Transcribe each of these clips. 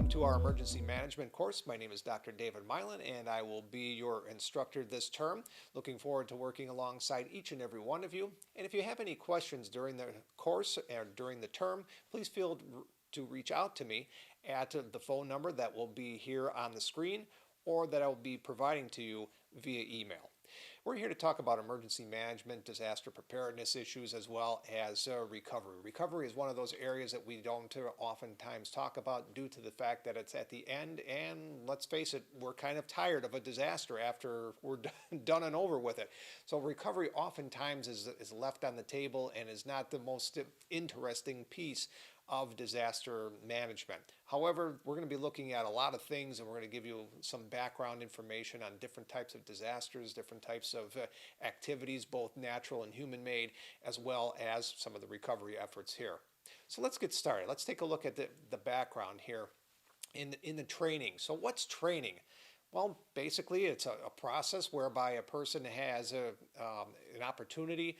Welcome to our emergency management course. My name is Dr. David Milan and I will be your instructor this term. Looking forward to working alongside each and every one of you. And if you have any questions during the course or during the term, please feel to reach out to me at the phone number that will be here on the screen or that I will be providing to you via email. We're here to talk about emergency management, disaster preparedness issues, as well as recovery. Recovery is one of those areas that we don't oftentimes talk about due to the fact that it's at the end, and let's face it, we're kind of tired of a disaster after we're done and over with it. So recovery oftentimes is left on the table and is not the most interesting piece of disaster management. However, we're going to be looking at a lot of things, and we're going to give you some background information on different types of disasters, different types of activities, both natural and human-made, as well as some of the recovery efforts here. So let's get started. Let's take a look at the background here in the training. So what's training? Well, basically, it's a process whereby a person has an opportunity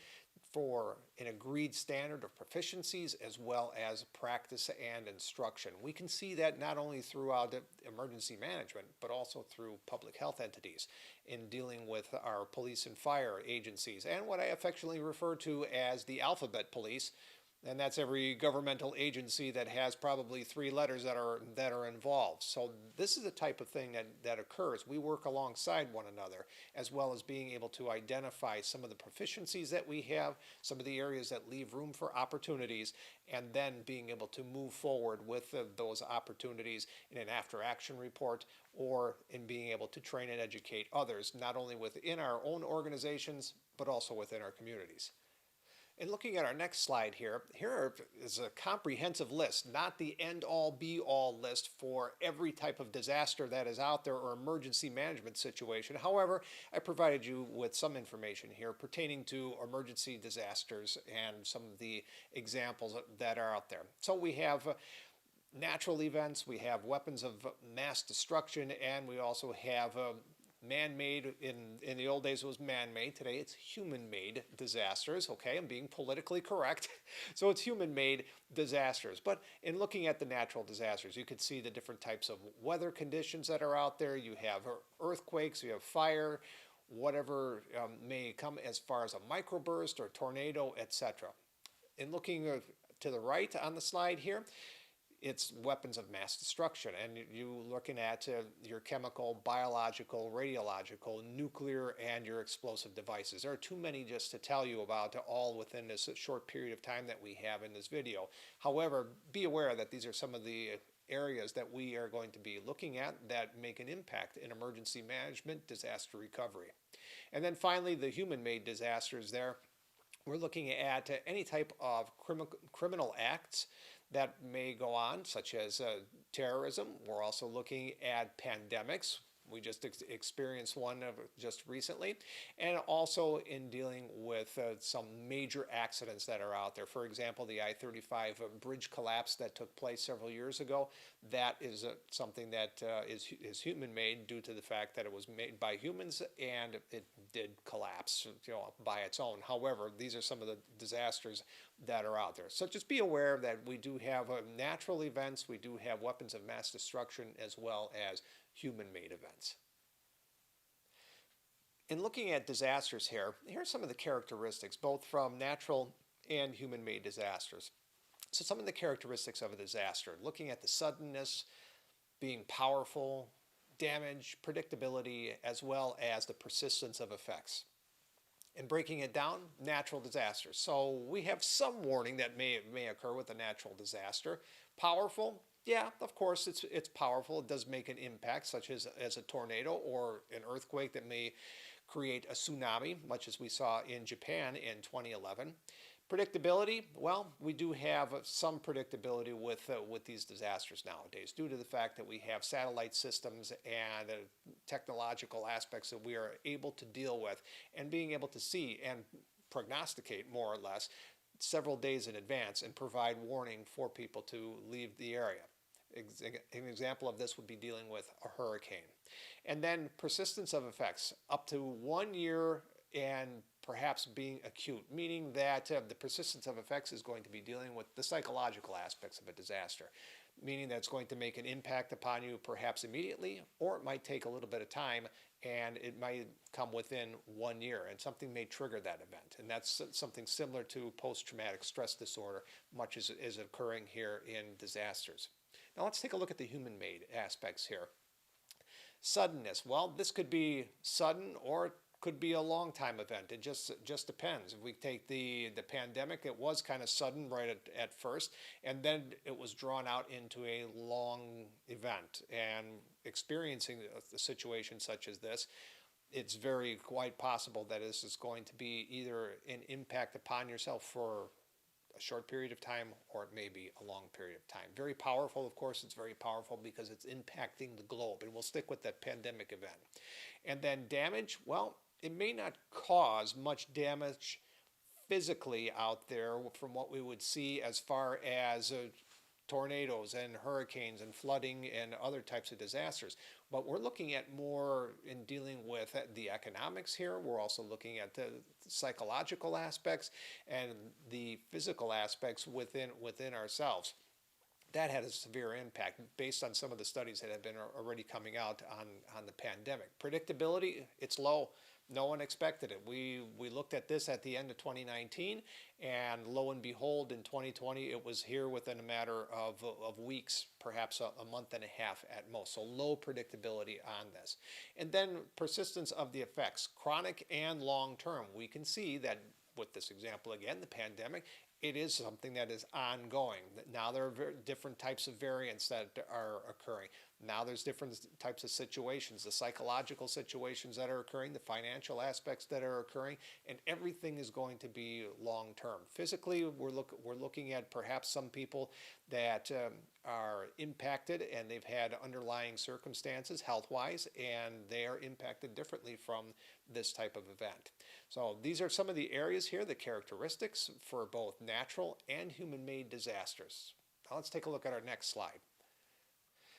for an agreed standard of proficiencies as well as practice and instruction. We can see that not only throughout emergency management, but also through public health entities in dealing with our police and fire agencies and what I affectionately refer to as the alphabet police. And that's every governmental agency that has probably 3 letters that are involved. So this is the type of thing that occurs. We work alongside one another, as well as being able to identify some of the proficiencies that we have, some of the areas that leave room for opportunities, and then being able to move forward with those opportunities in an after-action report or in being able to train and educate others, not only within our own organizations, but also within our communities. And looking at our next slide here is a comprehensive list, not the end-all be-all list for every type of disaster that is out there or emergency management situation. However, I provided you with some information here pertaining to emergency disasters and some of the examples that are out there. So we have natural events, we have weapons of mass destruction, and we also have man-made. In the old days it was man-made. Today it's human-made disasters. Okay, I'm being politically correct. So it's human-made disasters. But in looking at the natural disasters, you can see the different types of weather conditions that are out there. You have earthquakes, you have fire, whatever may come as far as a microburst or tornado, etc. In looking to the right on the slide here, it's weapons of mass destruction, and you looking at your chemical, biological, radiological, nuclear, and your explosive devices. There are too many just to tell you about all within this short period of time that we have in this video. However, be aware that these are some of the areas that we are going to be looking at that make an impact in emergency management, disaster recovery. And then finally, the human-made disasters there. We're looking at any type of criminal acts that may go on, such as terrorism. We're also looking at pandemics. We just experienced one just recently, and also in dealing with some major accidents that are out there. For example, the I-35 bridge collapse that took place several years ago. That is something that is human-made due to the fact that it was made by humans and it did collapse, by its own. However, these are some of the disasters that are out there. So just be aware that we do have natural events, we do have weapons of mass destruction, as well as human-made events. In looking at disasters here are some of the characteristics, both from natural and human-made disasters. So some of the characteristics of a disaster, looking at the suddenness, being powerful, damage, predictability, as well as the persistence of effects. And breaking it down, natural disasters. So we have some warning that may occur with a natural disaster. Powerful, yeah, of course it's powerful. It does make an impact, such as a tornado or an earthquake that may create a tsunami, much as we saw in Japan in 2011. Predictability, well, we do have some predictability with these disasters nowadays due to the fact that we have satellite systems and technological aspects that we are able to deal with and being able to see and prognosticate more or less several days in advance and provide warning for people to leave the area. An example of this would be dealing with a hurricane. And then persistence of effects, up to 1 year and perhaps being acute, meaning that the persistence of effects is going to be dealing with the psychological aspects of a disaster. meaning that it's going to make an impact upon you perhaps immediately, or it might take a little bit of time and it might come within 1 year, and something may trigger that event. And that's something similar to post-traumatic stress disorder, much as is occurring here in disasters. Now let's take a look at the human-made aspects here. Suddenness. Well, this could be sudden or it could be a long time event. It just depends. If we take the pandemic, it was kind of sudden right at first, and then it was drawn out into a long event. And experiencing a situation such as this, it's very quite possible that this is going to be either an impact upon yourself for a short period of time, or it may be a long period of time. Very powerful, of course. It's very powerful because it's impacting the globe, and we'll stick with that pandemic event. And then damage, well, it may not cause much damage physically out there from what we would see as far as tornadoes and hurricanes and flooding and other types of disasters. But we're looking at more in dealing with the economics here. We're also looking at the psychological aspects and the physical aspects within ourselves. That had a severe impact based on some of the studies that have been already coming out on the pandemic. Predictability, it's low. No one expected it. We looked at this at the end of 2019, and lo and behold, in 2020, it was here within a matter of weeks, perhaps a month and a half at most. So low predictability on this. And then persistence of the effects, chronic and long-term. We can see that with this example again, the pandemic, it is something that is ongoing. Now there are different types of variants that are occurring. Now there's different types of situations, the psychological situations that are occurring, the financial aspects that are occurring, and everything is going to be long-term. Physically, we're looking at perhaps some people that are impacted and they've had underlying circumstances health-wise, and they are impacted differently from this type of event. So these are some of the areas here, the characteristics for both natural and human-made disasters. Now let's take a look at our next slide.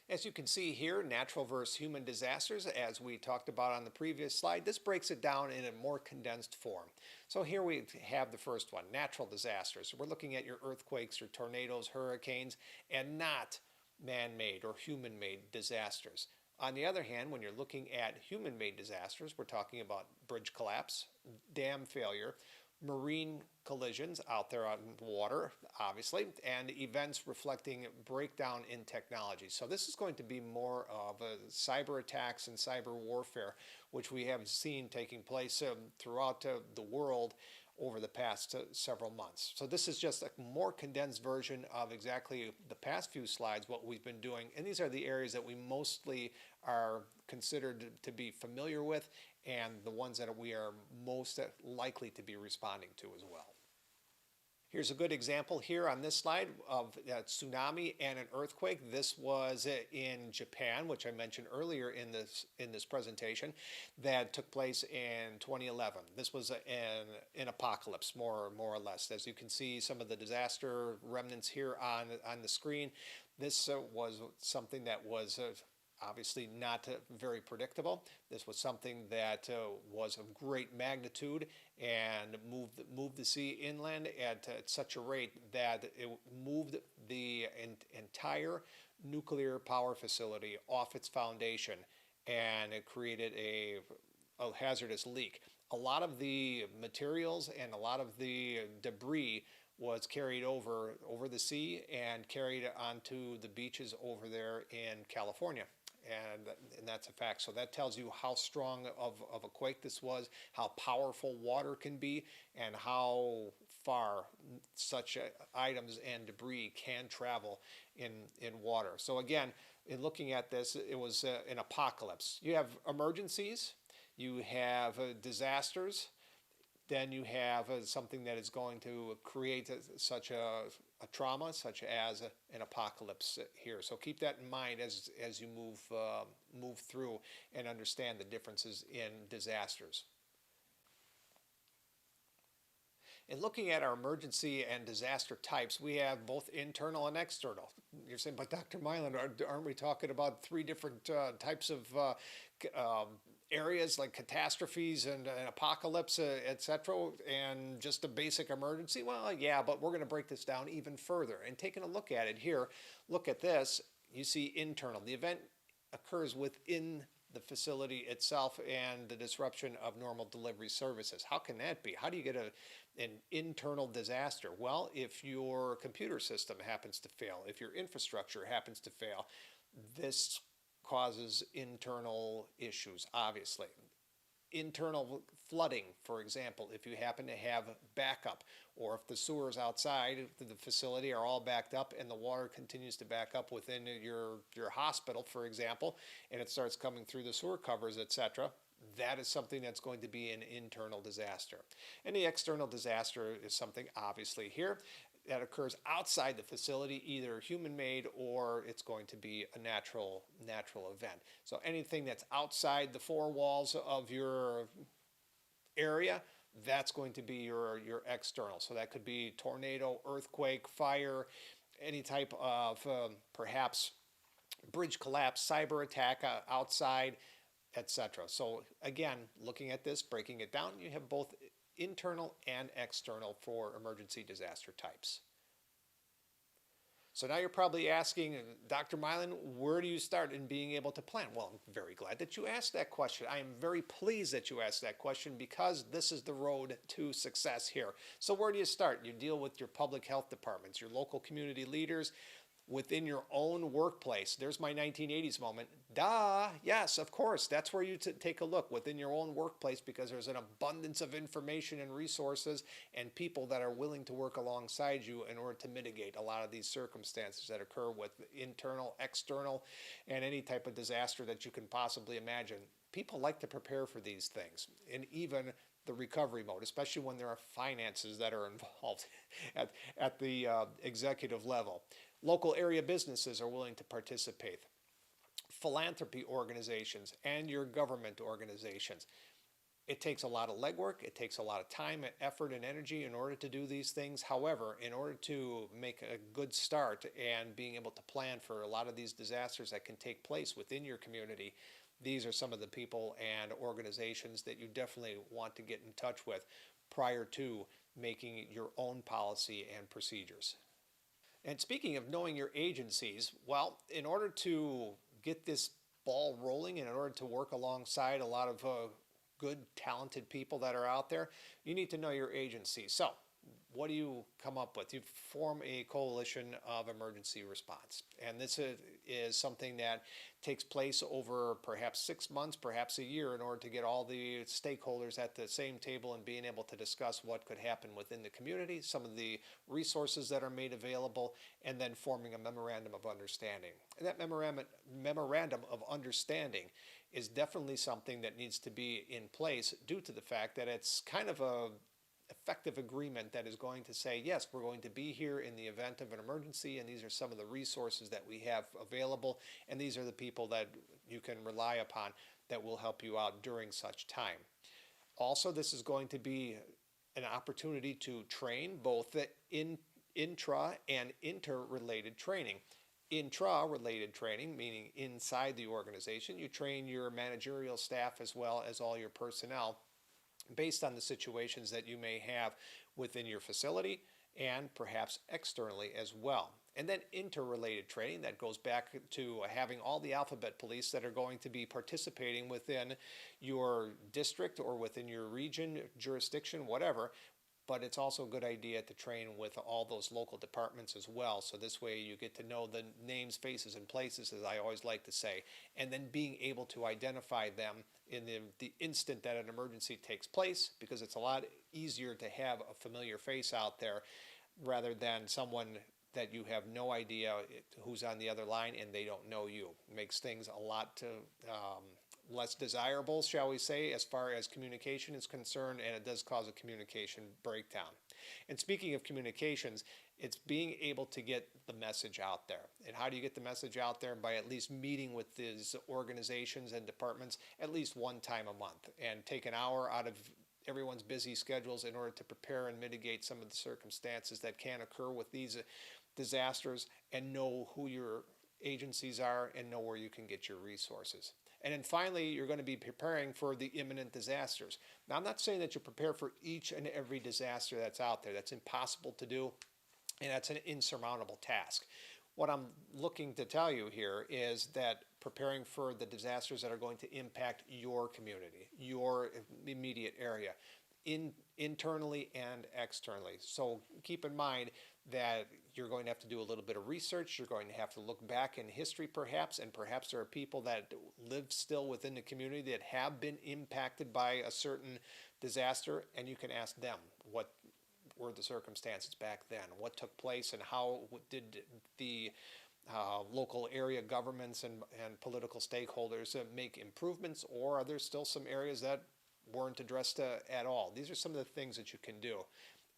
As you can see here, natural versus human disasters, as we talked about on the previous slide, this breaks it down in a more condensed form. So here we have the first one, natural disasters. We're looking at your earthquakes, your tornadoes, hurricanes, and not man-made or human-made disasters. On the other hand, when you're looking at human-made disasters, we're talking about bridge collapse, dam failure, marine collisions out there on the water, obviously, and events reflecting breakdown in technology. So this is going to be more of a cyber attacks and cyber warfare, which we have seen taking place throughout the world over the past several months. So this is just a more condensed version of exactly the past few slides, what we've been doing. And these are the areas that we mostly are considered to be familiar with, and the ones that we are most likely to be responding to as well. Here's a good example here on this slide of a tsunami and an earthquake. This was in Japan, which I mentioned earlier in this presentation, that took place in 2011. This was an apocalypse, more or less. As you can see, some of the disaster remnants here on the screen. This was something that was obviously not very predictable. This was something that was of great magnitude and moved the sea inland at such a rate that it moved the entire nuclear power facility off its foundation, and it created a hazardous leak. A lot of the materials and a lot of the debris was carried over the sea and carried onto the beaches over there in California. And that's a fact. So that tells you how strong of a quake this was, how powerful water can be, and how far such items and debris can travel in water. So again, in looking at this, it was an apocalypse. You have emergencies, you have disasters, then you have something that is going to create such a trauma, such as an apocalypse here. So keep that in mind as you move through and understand the differences in disasters. In looking at our emergency and disaster types, we have both internal and external. You're saying, but Dr. Milan, aren't we talking about three different types of areas like catastrophes and apocalypse, etc., and just a basic emergency? Well, yeah, but we're going to break this down even further. And taking a look at it here, look at this. You see internal. The event occurs within the facility itself and the disruption of normal delivery services. How can that be? How do you get an internal disaster? Well, if your computer system happens to fail, if your infrastructure happens to fail, this causes internal issues, obviously. Internal flooding, for example, if you happen to have backup, or if the sewers outside the facility are all backed up and the water continues to back up within your hospital, for example, and it starts coming through the sewer covers, etc., that is something that's going to be an internal disaster. And the external disaster is something, obviously, here that occurs outside the facility, either human-made or it's going to be a natural event. So anything that's outside the four walls of your area, that's going to be your external. So that could be tornado, earthquake, fire, any type of perhaps bridge collapse, cyber attack outside, etc. So again, looking at this, breaking it down, you have both internal and external for emergency disaster types. So now you're probably asking, Dr. Milan, where do you start in being able to plan? Well, I'm very glad that you asked that question. I am very pleased that you asked that question because this is the road to success here. So where do you start? You deal with your public health departments, your local community leaders, within your own workplace. There's my 1980s moment. Duh, yes, of course. That's where you take a look within your own workplace because there's an abundance of information and resources and people that are willing to work alongside you in order to mitigate a lot of these circumstances that occur with internal, external, and any type of disaster that you can possibly imagine. People like to prepare for these things, and even the recovery mode, especially when there are finances that are involved at the executive level. Local area businesses are willing to participate. Philanthropy organizations and your government organizations. It takes a lot of legwork, it takes a lot of time, effort, and energy in order to do these things. However, in order to make a good start and being able to plan for a lot of these disasters that can take place within your community, these are some of the people and organizations that you definitely want to get in touch with prior to making your own policy and procedures. And speaking of knowing your agencies, well, in order to get this ball rolling and in order to work alongside a lot of good, talented people that are out there, you need to know your agency. So what do you come up with? You form a coalition of emergency response. And this is something that takes place over perhaps 6 months, perhaps a year, in order to get all the stakeholders at the same table and being able to discuss what could happen within the community, some of the resources that are made available, and then forming a memorandum of understanding. And that memorandum of understanding is definitely something that needs to be in place due to the fact that it's kind of a effective agreement that is going to say, yes, we're going to be here in the event of an emergency, and these are some of the resources that we have available, and these are the people that you can rely upon that will help you out during such time. Also, this is going to be an opportunity to train both the intra and interrelated training. Intra-related training, meaning inside the organization, you train your managerial staff as well as all your personnel based on the situations that you may have within your facility and perhaps externally as well. And then interrelated training, that goes back to having all the alphabet police that are going to be participating within your district or within your region, jurisdiction, whatever. But it's also a good idea to train with all those local departments as well. So this way you get to know the names, faces, and places, as I always like to say, and then being able to identify them in the instant that an emergency takes place, because it's a lot easier to have a familiar face out there rather than someone that you have no idea who's on the other line and they don't know you. It makes things a lot less desirable, shall we say, as far as communication is concerned, and it does cause a communication breakdown. And speaking of communications, it's being able to get the message out there. And how do you get the message out there? By at least meeting with these organizations and departments at least one time a month, and take an hour out of everyone's busy schedules in order to prepare and mitigate some of the circumstances that can occur with these disasters, and know who your agencies are and know where you can get your resources. And then finally, you're going to be preparing for the imminent disasters. Now, I'm not saying that you prepare for each and every disaster that's out there. That's impossible to do, and that's an insurmountable task. What I'm looking to tell you here is that preparing for the disasters that are going to impact your community, your immediate area, internally and externally. So keep in mind that you're going to have to do a little bit of research. You're going to have to look back in history perhaps, and perhaps there are people that live still within the community that have been impacted by a certain disaster, and you can ask them what were the circumstances back then, what took place, and how did the local area governments and political stakeholders make improvements, or are there still some areas that weren't addressed at all? These are some of the things that you can do.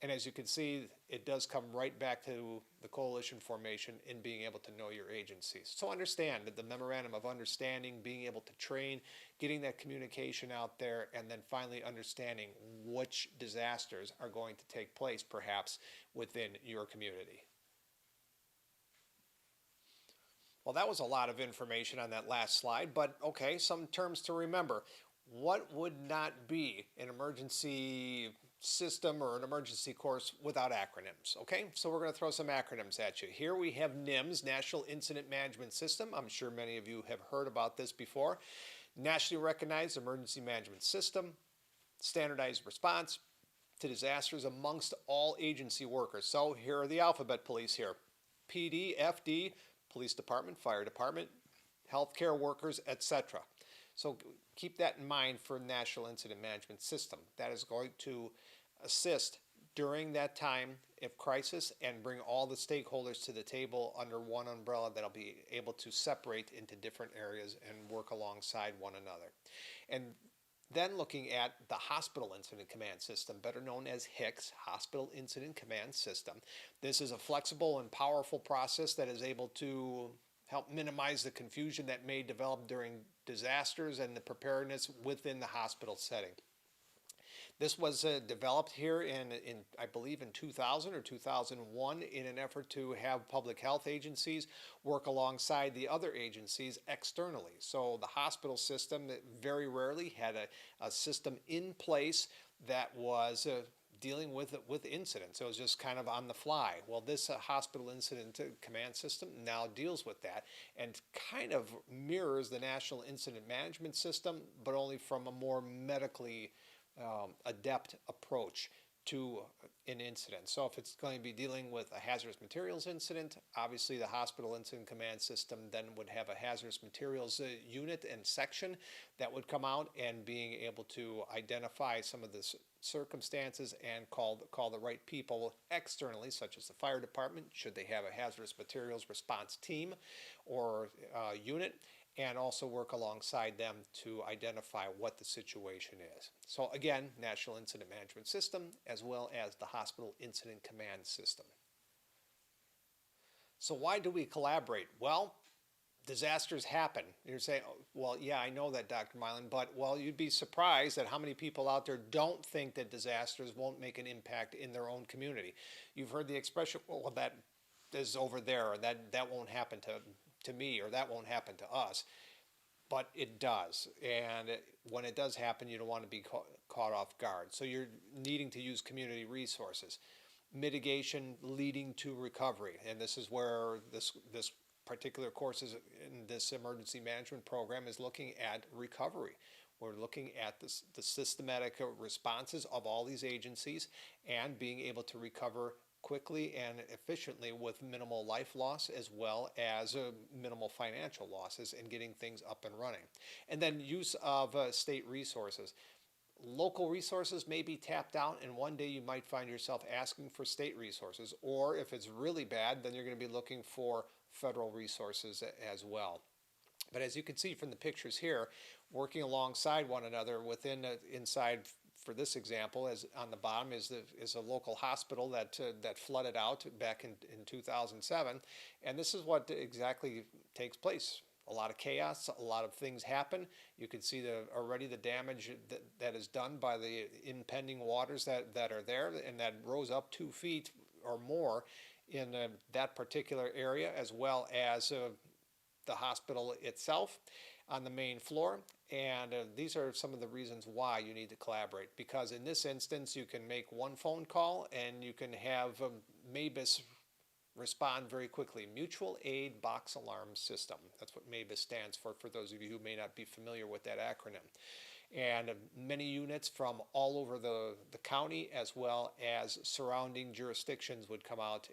And as you can see, it does come right back to the coalition formation and being able to know your agencies. So understand that the memorandum of understanding, being able to train, getting that communication out there, and then finally understanding which disasters are going to take place perhaps within your community. Well, that was a lot of information on that last slide, but okay, some terms to remember. What would not be an emergency system or an emergency course without acronyms? Okay, so we're going to throw some acronyms at you. Here we have NIMS, National Incident Management System. I'm sure many of you have heard about this before. Nationally recognized emergency management system, standardized response to disasters amongst all agency workers. So here are the alphabet police here. PD, FD, police department, fire department, healthcare workers, etc. So keep that in mind for National Incident Management System. That is going to assist during that time of crisis and bring all the stakeholders to the table under one umbrella that'll be able to separate into different areas and work alongside one another. And then looking at the Hospital Incident Command System, better known as HICS, Hospital Incident Command System. This is a flexible and powerful process that is able to help minimize the confusion that may develop during disasters and the preparedness within the hospital setting. This was developed here in I believe in 2000 or 2001 in an effort to have public health agencies work alongside the other agencies externally. So the hospital system very rarely had a system in place that was dealing with incidents. So it was just kind of on the fly. Well, this Hospital Incident Command System now deals with that and kind of mirrors the National Incident Management System, but only from a more medically adept approach to an incident. So if it's going to be dealing with a hazardous materials incident, obviously the Hospital Incident Command System then would have a hazardous materials unit and section that would come out and being able to identify some of the circumstances and call the right people externally, such as the fire department, should they have a hazardous materials response team or unit, and also work alongside them to identify what the situation is. So again, National Incident Management System as well as the Hospital Incident Command System. So why do we collaborate? Well, disasters happen. You're saying, oh, well, yeah, I know that, Dr. Milan, but well, you'd be surprised at how many people out there don't think that disasters won't make an impact in their own community. You've heard the expression, well, that is over there, or that won't happen to me, or that won't happen to us. But it does, and when it does happen, you don't want to be caught off guard. So you're needing to use community resources. Mitigation leading to recovery, and this is where this particular course is in this emergency management program is looking at recovery. We're looking at the systematic responses of all these agencies and being able to recover quickly and efficiently with minimal life loss as well as minimal financial losses and getting things up and running. And then use of state resources. Local resources may be tapped out, and one day you might find yourself asking for state resources, or if it's really bad, then you're going to be looking for federal resources as well. But as you can see from the pictures here, working alongside one another inside, for this example, as on the bottom is a local hospital that flooded out back in 2007, and this is what exactly takes place. A lot of chaos, a lot of things happen. You can see already the damage that is done by the impending waters that are there, and that rose up 2 feet or more in that particular area, as well as the hospital itself. on the main floor. And these are some of the reasons why you need to collaborate, because in this instance you can make one phone call and you can have MABUS respond very quickly. Mutual Aid Box Alarm System. That's what MABUS stands for those of you who may not be familiar with that acronym. And many units from all over the county as well as surrounding jurisdictions would come out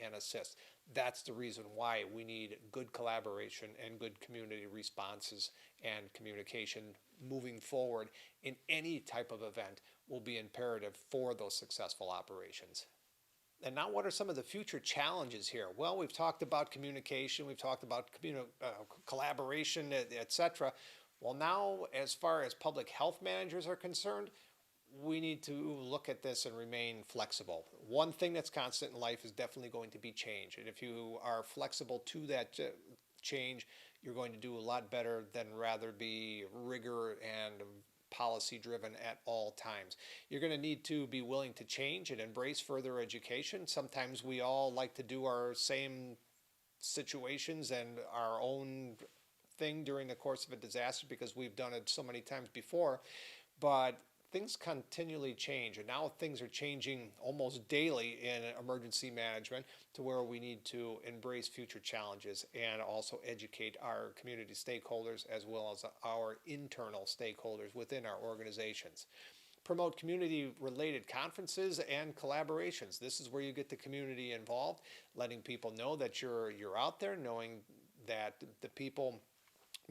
and assist. That's the reason why we need good collaboration and good community responses, and communication moving forward in any type of event will be imperative for those successful operations. And now, what are some of the future challenges here? Well, we've talked about communication, we've talked about collaboration, etc. Well, now, as far as public health managers are concerned, we need to look at this and remain flexible. One thing that's constant in life is definitely going to be change. And if you are flexible to that change, you're going to do a lot better than rather be rigor and policy driven at all times. You're going to need to be willing to change and embrace further education. Sometimes we all like to do our same situations and our own thing during the course of a disaster because we've done it so many times before, but things continually change, and now things are changing almost daily in emergency management to where we need to embrace future challenges and also educate our community stakeholders as well as our internal stakeholders within our organizations. Promote community-related conferences and collaborations. This is where you get the community involved, letting people know that you're out there, knowing that the people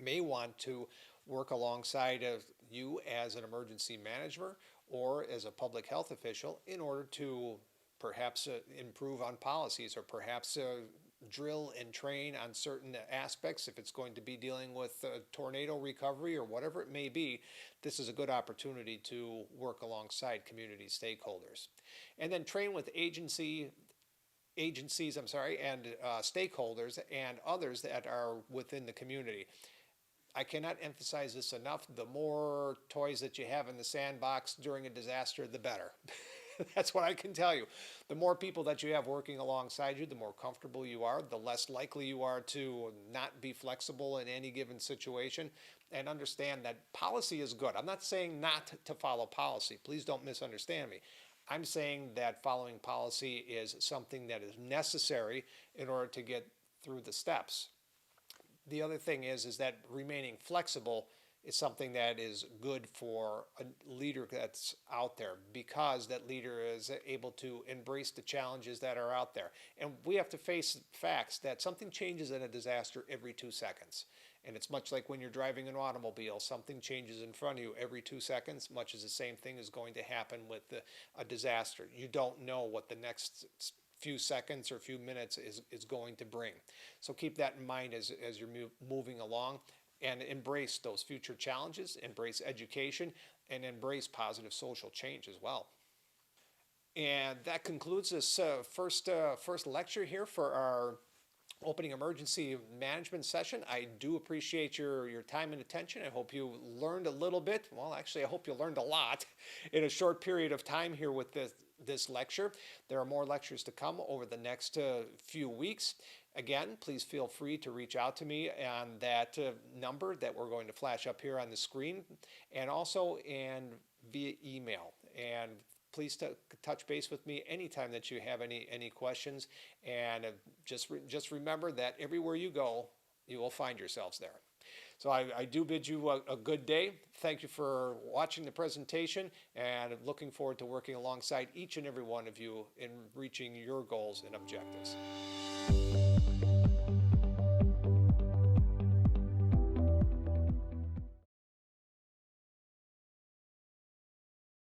may want to work alongside of you as an emergency manager or as a public health official in order to perhaps improve on policies, or perhaps drill and train on certain aspects. If it's going to be dealing with tornado recovery or whatever it may be, this is a good opportunity to work alongside community stakeholders. And then train with agencies and stakeholders and others that are within the community. I cannot emphasize this enough. The more toys that you have in the sandbox during a disaster, the better. That's what I can tell you. The more people that you have working alongside you, the more comfortable you are, the less likely you are to not be flexible in any given situation. And understand that policy is good. I'm not saying not to follow policy. Please don't misunderstand me. I'm saying that following policy is something that is necessary in order to get through the steps. The other thing is that remaining flexible is something that is good for a leader that's out there, because that leader is able to embrace the challenges that are out there. And we have to face facts that something changes in a disaster every 2 seconds. And it's much like when you're driving an automobile, something changes in front of you every 2 seconds, much as the same thing is going to happen with a disaster. You don't know what the next few seconds or few minutes is going to bring. So keep that in mind as you're moving along, and embrace those future challenges, embrace education, and embrace positive social change as well. And that concludes this first lecture here for our opening emergency management session. I do appreciate your time and attention. I hope you learned a little bit. Well, actually, I hope you learned a lot in a short period of time here with this lecture. There are more lectures to come over the next few weeks. Again, please feel free to reach out to me on that number that we're going to flash up here on the screen, and also via email. And please touch base with me anytime that you have any questions. And just remember that everywhere you go, you will find yourselves there. So I do bid you a good day. Thank you for watching the presentation, and looking forward to working alongside each and every one of you in reaching your goals and objectives.